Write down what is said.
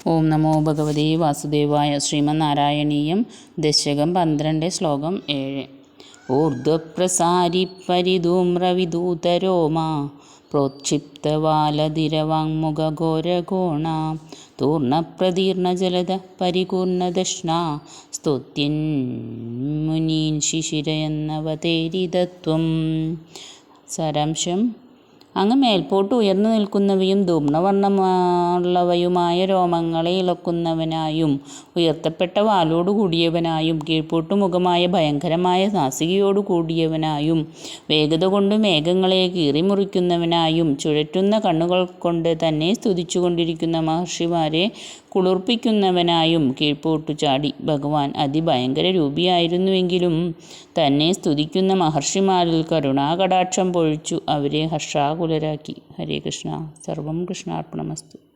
ഓം നമോ ഭഗവതേ വാസുദേവായ. ശ്രീമന്നാരായണീയം ദശകം 12 ശ്ലോകം 7. ഊർധ്വപ്രസാരി പരിധൂമ്രവിദൂതരോമാ പ്രോക്ഷിപ്തവാലധിരവാങ്മുഖഘോരഘോണ തൂർണപ്രതീർണജലധ പരികൂർണദഷ്ണാ സ്തുത്യൻ മുനീൻ ശിശിരയെന്നവതേരിതത്വം. സാരാംശം: അങ്ങ് മേൽപോട്ട് ഉയർന്നു നിൽക്കുന്നവയും ധൂമ്രവർണ്ണമുള്ളവയുമായ രോമങ്ങളെ ഇളക്കുന്നവനായും ഉയർത്തപ്പെട്ട വാലോടു കൂടിയവനായും കീഴ്പോട്ടു മുഖമായ ഭയങ്കരമായ നാസികയോടു കൂടിയവനായും വേഗത കൊണ്ട് മേഘങ്ങളെ കീറിമുറിക്കുന്നവനായും ചുഴറ്റുന്ന കണ്ണുകൾ കൊണ്ട് തന്നെ സ്തുതിച്ചുകൊണ്ടിരിക്കുന്ന മഹർഷിമാരെ കുളിർപ്പിക്കുന്നവനായും കീഴ്പോട്ടു ചാടി ഭഗവാൻ അതിഭയങ്കര രൂപിയായിരുന്നുവെങ്കിലും തന്നെ സ്തുതിക്കുന്ന മഹർഷിമാരിൽ കരുണാകടാക്ഷം പൊഴിച്ചു അവരെ ഹർഷാകുലരാക്കി. ഹരേ കൃഷ്ണ. സർവം കൃഷ്ണാർപ്പണമസ്തു.